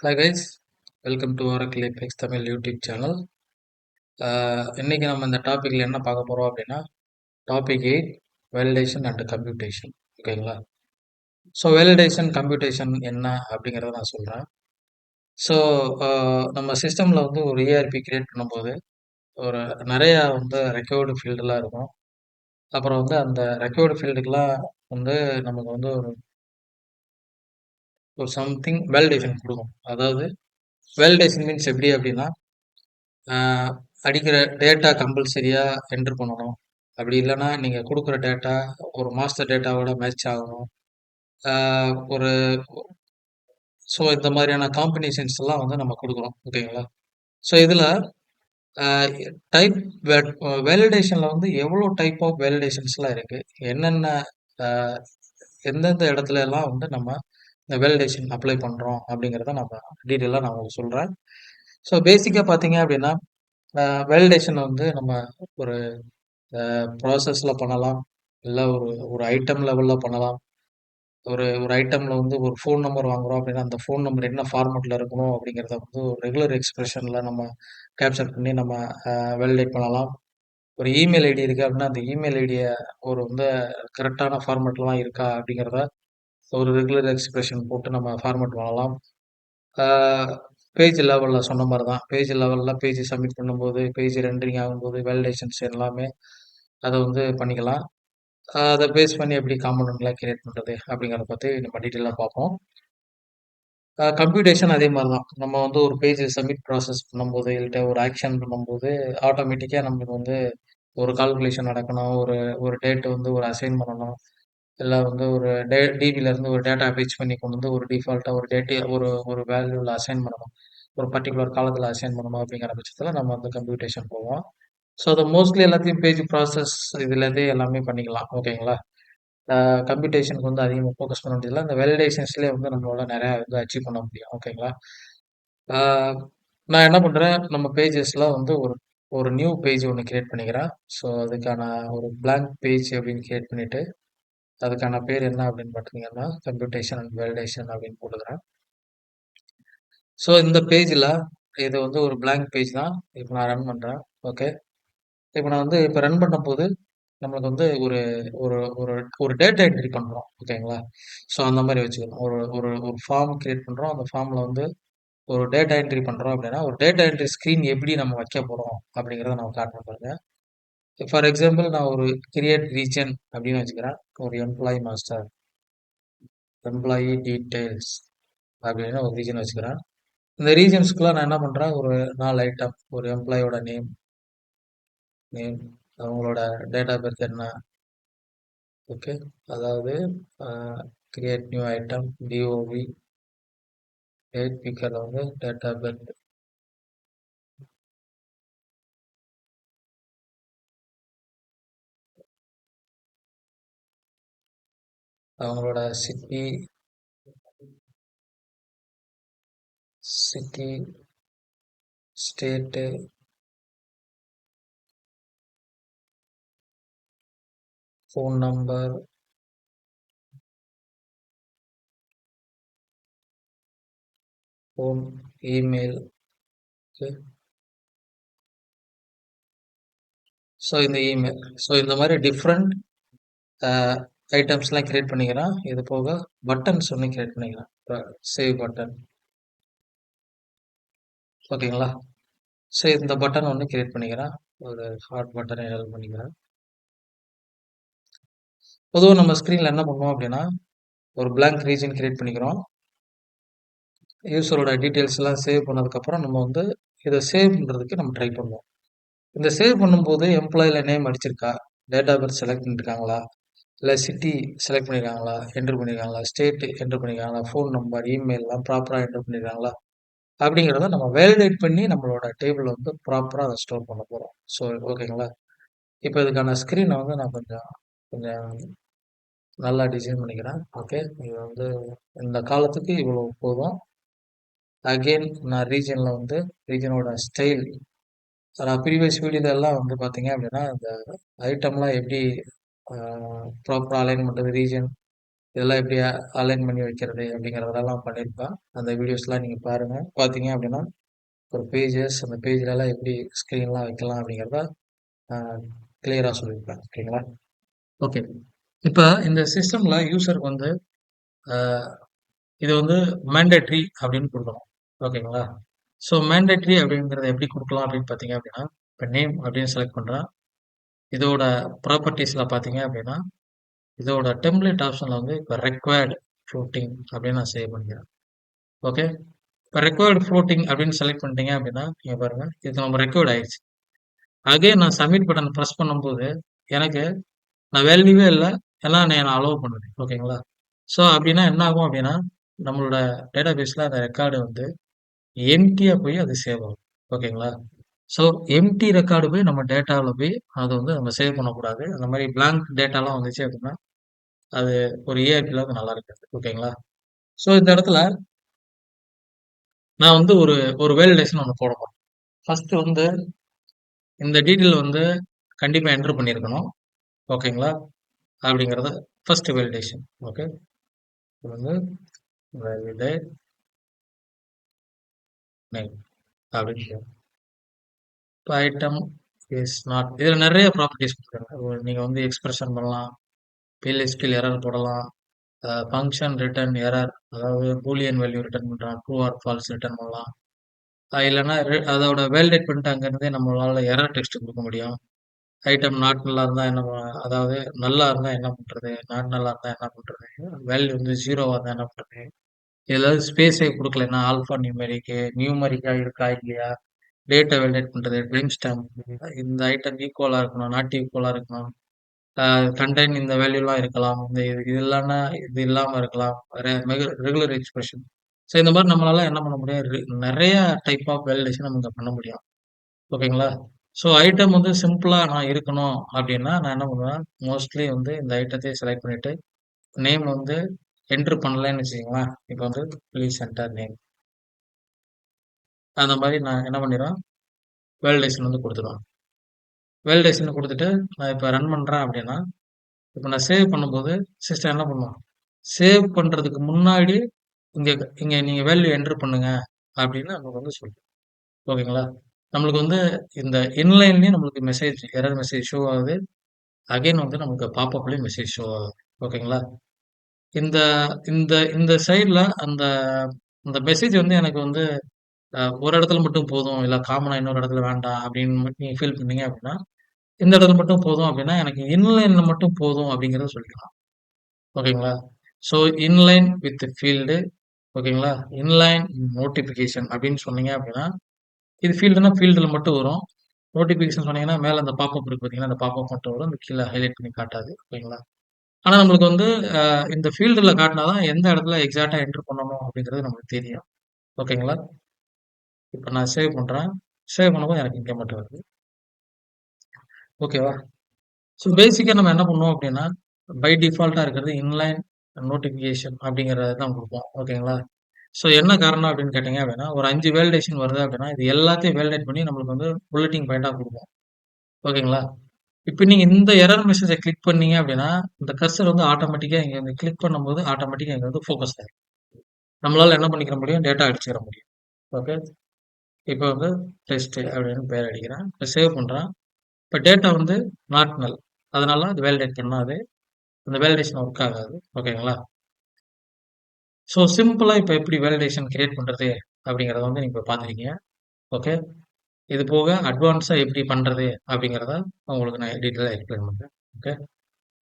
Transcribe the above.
Hi guys, welcome to Oracle Apex Tamil YouTube channel. இன்னைக்கு நம்ம இந்த டாப்பிக்கில் என்ன பார்க்க போகிறோம் அப்படின்னா டாபிக் 8 வேலிடேஷன் அண்ட் கம்ப்யூட்டேஷன். ஓகேங்களா? ஸோ வேலிடேஷன் கம்ப்யூட்டேஷன் என்ன அப்படிங்கிறத நான் சொல்கிறேன். ஸோ நம்ம சிஸ்டமில் வந்து ஒரு ERP கிரியேட் பண்ணும்போது ஒரு நிறையா வந்து ரெக்கார்டு ஃபீல்டெலாம் இருக்கும். அப்புறம் வந்து அந்த ரெக்கார்டு ஃபீல்டுக்கெலாம் வந்து நமக்கு வந்து ஒரு ஒரு சம்திங் வேலிடேஷன் கொடுக்கும். அதாவது வேலிடேஷன் மீன்ஸ் எப்படி அப்படின்னா அடிக்கிற டேட்டா கம்பல்சரியாக என்ட்ரு பண்ணணும். அப்படி இல்லைன்னா நீங்கள் கொடுக்குற டேட்டா ஒரு மாஸ்டர் டேட்டாவோட மேட்ச் ஆகணும். ஒரு ஸோ இந்த மாதிரியான காம்பினேஷன்ஸ் எல்லாம் வந்து நம்ம கொடுக்குறோம். ஓகேங்களா? ஸோ இதில் டைப் வேலிடேஷனில் வந்து எவ்வளோ டைப் ஆஃப் வேலிடேஷன்ஸ்லாம் இருக்குது, என்னென்ன ஆஹ், எந்தெந்த இடத்துல எல்லாம் வந்து நம்ம இந்த வேலிடேஷன் அப்ளை பண்ணுறோம் அப்படிங்கிறத நம்ம டீட்டெயிலாக நான் உங்களுக்கு சொல்கிறேன். ஸோ பேசிக்காக பார்த்தீங்க அப்படின்னா வேலிடேஷன் வந்து நம்ம ஒரு ப்ராசஸில் பண்ணலாம், இல்லை ஒரு ஒரு ஐட்டம் லெவலில் பண்ணலாம். ஒரு ஒரு ஐட்டமில் வந்து ஒரு ஃபோன் நம்பர் வாங்குறோம் அப்படின்னா அந்த ஃபோன் நம்பர் என்ன ஃபார்மெட்டில் இருக்கணும் அப்படிங்கிறத வந்து ஒரு ரெகுலர் எக்ஸ்பிரஷனில் நம்ம கேப்சர் பண்ணி நம்ம வேலிடேட் பண்ணலாம். ஒரு இமெயில் ஐடி இருக்குது அப்படின்னா அந்த இமெயில் ஐடியை ஒரு வந்து கரெக்டான ஃபார்மெட்லாம் இருக்கா அப்படிங்கிறத ஒரு ரெகுலர் எக்ஸ்பிரஷன் போட்டு நம்ம ஃபார்மெட் பண்ணலாம். பேஜ் லெவலில் சொன்ன மாதிரி தான், பேஜ் லெவலில் பேஜ் சப்மிட் பண்ணும்போது, பேஜ் ரெண்டரிங் ஆகும்போது வேலிடேஷன்ஸ் எல்லாமே அதை வந்து பண்ணிக்கலாம். அதை பேஸ் பண்ணி எப்படி காம்பனண்ட்லாம் கிரியேட் பண்ணுறது அப்படிங்கிறத பற்றி நம்ம டீட்டெயிலாக பார்ப்போம். கம்ப்யூட்டேஷன் அதே மாதிரி தான். நம்ம வந்து ஒரு பேஜ் சப்மிட் ப்ராசஸ் பண்ணும்போது, இல்லைட்ட ஒரு ஆக்ஷன் பண்ணும்போது ஆட்டோமேட்டிக்காக நம்மளுக்கு வந்து ஒரு கால்குலேஷன் நடக்கணும், ஒரு ஒரு டேட் வந்து ஒரு அசைன் பண்ணணும், இல்லை வந்து ஒரு டிபிலேருந்து ஒரு டேட்டா பேச் பண்ணி கொண்டு வந்து ஒரு டிஃபால்ட்டாக ஒரு டேட்டு ஒரு ஒரு வேல்யூவில் அசைன் பண்ணணும், ஒரு பர்டிகுலர் காலத்தில் அசைன் பண்ணணும். அப்படிங்கிற பட்சத்தில் நம்ம வந்து கம்ப்யூட்டேஷன் போவோம். ஸோ அதை மோஸ்ட்லி எல்லாத்தையும் பேஜ் ப்ராசஸ் இதுலேருந்தே எல்லாமே பண்ணிக்கலாம். ஓகேங்களா? கம்ப்யூட்டேஷனுக்கு வந்து அதிகமாக ஃபோக்கஸ் பண்ண வேண்டியதில்லை. இந்த வேலிடேஷன்ஸ்லேயே வந்து நம்மளால நிறையா வந்து அச்சீவ் பண்ண முடியும். ஓகேங்களா? ஆஹ் நான் என்ன பண்ணுறேன், நம்ம பேஜஸில் வந்து ஒரு ஒரு நியூ பேஜ் ஒன்று கிரியேட் பண்ணிக்கிறேன். ஸோ அதுக்கான ஒரு blank பேஜ் அப்படின்னு கிரியேட் பண்ணிவிட்டு அதுக்கான பேர் என்ன அப்படின்னு பார்த்தீங்கன்னா கம்ப்யூட்டேஷன் அண்ட் வேலிடேஷன் அப்படின்னு போட்டுக்கிறேன். ஸோ இந்த பேஜில் இது வந்து ஒரு blank பேஜ் தான். இப்போ நான் ரன் பண்ணுறேன். ஓகே, இப்போ நான் வந்து இப்போ ரன் பண்ணும்போது நம்மளுக்கு வந்து ஒரு ஒரு ஒரு ஒரு டேட்டா என்ட்ரி பண்ணுறோம். ஓகேங்களா? ஸோ அந்த மாதிரி வச்சுக்கணும். ஒரு ஒரு ஒரு ஃபார்ம் கிரியேட் பண்ணுறோம். அந்த ஃபார்மில் வந்து ஒரு டேட்டா என்ட்ரி பண்ணுறோம் அப்படின்னா ஒரு டேட்டா என்ட்ரி ஸ்க்ரீன் எப்படி நம்ம வைக்க போகிறோம் அப்படிங்கிறத நம்ம காட்டணும் பாருங்க. ஃபார் எக்ஸாம்பிள் நான் ஒரு கிரியேட் ரீஜன் அப்படின்னு வச்சுக்கிறேன். ஒரு எம்ப்ளாயி டீட்டெயில்ஸ் அப்படின்னு ஒரு ரீஜன் வச்சுக்கிறேன். இந்த ரீஜன்ஸ்க்குள்ள நான் என்ன பண்ணுறேன், ஒரு 4 ஐட்டம், ஒரு எம்ப்ளாயோட நேம், அவங்களோட டேட் ஆஃப் பர்த் என்ன. ஓகே, அதாவது கிரியேட் நியூ ஐட்டம் டிஓவி டேட் பிக்கரில் வந்து டேட் ஆஃப் பர்த், அவங்களோட city state, phone number, phone, email. Okay, so இந்த இமெயில், ஸோ இந்த மாதிரி டிஃப்ரெண்ட் ஐட்டம்ஸ்லாம் கிரியேட் பண்ணிக்கிறேன். இது போக பட்டன்ஸ் ஒன்று கிரியேட் பண்ணிக்கிறேன், சேவ் பட்டன். ஓகேங்களா? ஸோ இந்த பட்டன் ஒன்று கிரியேட் பண்ணிக்கிறேன், ஒரு ஹாட் பட்டனை எனேபிள் பண்ணிக்கிறேன். பொதுவாக நம்ம ஸ்க்ரீனில் என்ன பண்ணுவோம் அப்படின்னா ஒரு blank ரீஜன் கிரியேட் பண்ணிக்கிறோம். யூஸரோட டீட்டெயில்ஸ் எல்லாம் சேவ் பண்ணதுக்கப்புறம் நம்ம வந்து இதை சேவ் பண்ணுறதுக்கு நம்ம ட்ரை பண்ணுவோம். இந்த சேவ் பண்ணும்போது எம்ப்ளாயில நேம் அடிச்சிருக்கா, டேட் ஆஃப் பர்த் செலக்ட் பண்ணியிருக்காங்களா, இல்லை சிட்டி செலக்ட் பண்ணியிருக்காங்களா, என்ட்ரு பண்ணியிருக்காங்களா, ஸ்டேட் என்ட்ரு பண்ணியிருக்காங்களா, ஃபோன் நம்பர், இமெயிலெலாம் ப்ராப்பராக என்ட்ரு பண்ணியிருக்காங்களா அப்படிங்கிறத நம்ம வேலிடேட் பண்ணி நம்மளோட டேபிள் வந்து ப்ராப்பராக அதை ஸ்டோர் பண்ண போகிறோம். ஸோ ஓகேங்களா? இப்போ இதுக்கான ஸ்க்ரீனை வந்து நான் கொஞ்சம் கொஞ்சம் நல்லா டிசைன் பண்ணிக்கிறேன். ஓகே, இது வந்து இந்த காலத்துக்கு இவ்வளோ போதும். அகெயின் நான் ரீஜனில் வந்து ரீஜனோட ஸ்டைல், நான் ப்ரீவியஸ் வீடியோலாம் வந்து பார்த்தீங்க அப்படின்னா இந்த ஐட்டம்லாம் எப்படி ப்ராப்பராக அலைன் பண்ணுறது, ரீஜன் இதெல்லாம் எப்படி அலைன் பண்ணி வைக்கிறது அப்படிங்கிறதெல்லாம் பண்ணியிருப்பேன். அந்த வீடியோஸ்லாம் நீங்கள் பாருங்கள். பார்த்தீங்க அப்படின்னா ஒரு பேஜஸ் அந்த பேஜ்லலாம் எப்படி ஸ்க்ரீன்லாம் வைக்கலாம் அப்படிங்கிறத கிளியராக சொல்லியிருப்பேன். ஓகேங்களா? ஓகே. இப்போ இந்த சிஸ்டமில் யூசருக்கு வந்து அஹ், இது வந்து மேண்டேட்ரி அப்படின்னு கொடுக்கணும். ஓகேங்களா? ஸோ மேண்டேட்ரி அப்படிங்கிறத எப்படி கொடுக்கலாம் அப்படின்னு பார்த்தீங்க அப்படின்னா, இப்போ நேம் அப்படின்னு செலக்ட் பண்ணுறேன். இதோட ப்ராப்பர்ட்டிஸில் பார்த்தீங்க அப்படின்னா, இதோட டெம்ப்ளேட் ஆப்ஷனில் வந்து இப்போ ரெக்வயர்டு ஃப்ளோட்டிங் அப்படின்னு நான் சேவ் பண்ணிக்கிறேன். ஓகே. இப்போ ரெக்வயர்டு ஃப்ளோட்டிங் அப்படின்னு செலக்ட் பண்ணிட்டீங்க அப்படின்னா, நீங்கள் பாருங்க இது நம்ம ரெக்வயர்ட் ஆயிடுச்சு. அகைன் நான் சப்மிட் பட்டன் ப்ரெஸ் பண்ணும்போது எனக்கு நான் வேல்யூவே இல்லை எல்லாம் நான் அலோவ் பண்ணுது. ஓகேங்களா? ஸோ அப்படின்னா என்ன ஆகும் அப்படின்னா நம்மளோட டேட்டா பேஸில் அந்த ரெக்கார்டு வந்து எம்டியாக போய் அது சேவ் ஆகும். ஓகேங்களா? ஸோ எம்டி ரெக்கார்டு போய் நம்ம டேட்டாவில் போய் அதை வந்து நம்ம சேவ் பண்ணக்கூடாது. அந்த மாதிரி பிளாங்க் டேட்டாலாம் வந்துச்சு அப்படின்னா அது ஒரு ஏஆர்பியில் வந்து நல்லா இருக்காது. ஓகேங்களா? ஸோ இந்த இடத்துல நான் வந்து ஒரு ஒரு வேலிடேஷன் ஒன்று போட போறேன். ஃபர்ஸ்ட் வந்து இந்த டீட்டெயில் வந்து கண்டிப்பாக என்டர் பண்ணியிருக்கணும். ஓகேங்களா? அப்படிங்கிறத ஃபர்ஸ்ட் வேலிடேஷன். ஓகே. இது வந்து வேலிடேட் நேம் அப்படின்னு இப்போ ஐட்டம் இஸ் நாட் இதில் நிறைய ப்ராப்பர்ட்டிஸ் கொடுக்குறாங்க. நீங்கள் வந்து எக்ஸ்பிரஷன் பண்ணலாம், பிஎல்எஸ்கில் எரர் போடலாம், ஃபங்க்ஷன் ரிட்டர்ன் எரர், அதாவது பூலியன் வேல்யூ ரிட்டர்ன் பண்ணுறான், ட்ரூ ஆர் ஃபால்ஸ் ரிட்டர்ன் பண்ணலாம். இல்லைன்னா அதோட வேலிடேட் பண்ணிட்டு அங்கேருந்தே நம்மளால எரர் டெக்ஸ்ட் கொடுக்க முடியும். ஐட்டம் நாட் நல்லா இருந்தால் என்ன அதாவது நல்லா இருந்தால் என்ன பண்ணுறது, நாட் நல்லா இருந்தால் என்ன பண்ணுறது, வேல்யூ வந்து ஜீரோவாக இருந்தால் என்ன பண்ணுறது, ஏதாவது ஸ்பேஸே கொடுக்கலன்னா ஆல்ஃபா நியூமெரிக்கு நியூமெரிக்கா இருக்கா இல்லையா, டேட்டா வேலிடேட் பண்ணுறது, டைம் ஸ்டாம்ப், இந்த ஐட்டம் ஈக்குவலாக இருக்கணும், நாட் ஈக்குவலாக இருக்கணும், கண்டெய்ன் இந்த வேல்யூலாம் இருக்கலாம், இந்த இது இல்லைன்னா இது இல்லாமல் இருக்கலாம், ரெகுலர் எக்ஸ்பிரஷன். ஸோ இந்த மாதிரி நம்மளால என்ன பண்ண முடியும், நிறைய டைப் ஆஃப் வேலிடேஷன் நம்ம பண்ண முடியும். ஓகேங்களா? ஸோ ஐட்டம் வந்து சிம்பிளாக நான் இருக்கணும் அப்படின்னா நான் என்ன பண்ணுவேன், மோஸ்ட்லி வந்து இந்த ஐட்டத்தையே செலக்ட் பண்ணிட்டு நேம் வந்து என்ட்ரு பண்ணலன்னு வச்சுக்கோங்களேன். இப்போ வந்து ப்ளீஸ் என்டர் நேம் அந்த மாதிரி நான் என்ன பண்ணிடுவேன், வேலிடேஷன் வந்து கொடுத்துருவேன். வேலிடேஷன் கொடுத்துட்டு நான் இப்போ ரன் பண்ணுறேன் அப்படின்னா, இப்போ நான் சேவ் பண்ணும்போது சிஸ்டம் என்ன பண்ணும், சேவ் பண்ணுறதுக்கு முன்னாடி இங்கே இங்கே நீங்கள் வேல்யூ என்ட்ரு பண்ணுங்க அப்படின்னு நமக்கு வந்து சொல்லும். ஓகேங்களா? நம்மளுக்கு வந்து இந்த இன்லைன்லேயும் நம்மளுக்கு மெசேஜ் எரர் மெசேஜ் ஷோ ஆகுது. அகைன் வந்து நமக்கு பாப்அப்லேயும் மெசேஜ் ஷோ ஆகுது. ஓகேங்களா? இந்த இந்த இந்த சைடில் அந்த அந்த மெசேஜ் வந்து எனக்கு வந்து ஒரு இடத்துல மட்டும் போதும், இல்லை காமனாக இன்னொரு இடத்துல வேண்டாம் அப்படின்னு மட்டும் நீங்கள் ஃபீல் பண்ணீங்க அப்படின்னா, இந்த இடத்துல மட்டும் போதும் அப்படின்னா எனக்கு இன்லைனில் மட்டும் போதும் அப்படிங்கிறத சொல்லிக்கலாம். ஓகேங்களா? So inline with field. ஓகேங்களா? இன்லைன் நோட்டிஃபிகேஷன் அப்படின்னு சொன்னீங்க அப்படின்னா, இது ஃபீல்டுனா ஃபீல்டில் மட்டும் வரும். நோட்டிஃபிகேஷன் சொன்னீங்கன்னா மேலே அந்த பாப்அப் இருக்கு பார்த்தீங்கன்னா, அந்த பாப்அப் மட்டும் வரும். அந்த கீழே ஹைலைட் பண்ணி காட்டாது. ஓகேங்களா? ஆனா நம்மளுக்கு வந்து இந்த ஃபீல்டுல காட்டினா தான் எந்த இடத்துல எக்ஸாக்ட்டா என்டர் பண்ணணும் அப்படிங்கிறது நமக்கு தெரியும். ஓகேங்களா? இப்போ நான் சேவ் பண்றேன். சேவ் பண்ணும்போது எனக்கு இங்க மட்டும் வருது. ஓகேவா? ஸோ பேசிக்கா நம்ம என்ன பண்ணுவோம் அப்படின்னா, பை டிஃபால்ட்டா இருக்கிறது இன்லைன் நோட்டிஃபிகேஷன் அப்படிங்கிறத தான் குடுப்போம். ஓகேங்களா? ஸோ என்ன காரணம் அப்படின்னு கேட்டீங்க அப்படின்னா, ஒரு 5 வேலிடேஷன் வருது அப்படின்னா, இது எல்லாத்தையும் வேலிடேட் பண்ணி நம்மளுக்கு வந்து புல்லட்டிங் பாயிண்ட்டா குடுக்கும். ஓகேங்களா? இப்ப நீங்க இந்த எரர் மெசேஜ கிளிக் பண்ணீங்க அப்படின்னா, இந்த கர்சர் வந்து ஆட்டோமேட்டிக்கா இங்க வந்து கிளிக் பண்ணும்போது ஆட்டோமேட்டிக்கா இங்க வந்து ஃபோக்கஸ் ஆயிரும். நம்மளால என்ன பண்ணிக்கிற முடியும்? டேட்டா அடிச்சுக்கிற முடியும். ஓகே. இப்போ வந்து டெஸ்ட் அப்படின்னு பேர் அடிக்கிறேன். இப்போ சேவ் பண்றேன். இப்போ டேட்டா வந்து நாட் நல். அதனால அது வேலிடேட் பண்ணாது. அந்த வேலிடேஷன் ஒர்க் ஆகாது. ஓகேங்களா? ஸோ சிம்பிளா இப்போ எப்படி வேலிடேஷன் கிரியேட் பண்றது அப்படிங்கிறத வந்து நீங்க இப்போ பார்த்துருக்கீங்க. ஓகே. இது போக அட்வான்ஸா எப்படி பண்றது அப்படிங்கிறத உங்களுக்கு நான் டீட்டெயிலா எக்ஸ்பிளைன் பண்றேன். ஓகே.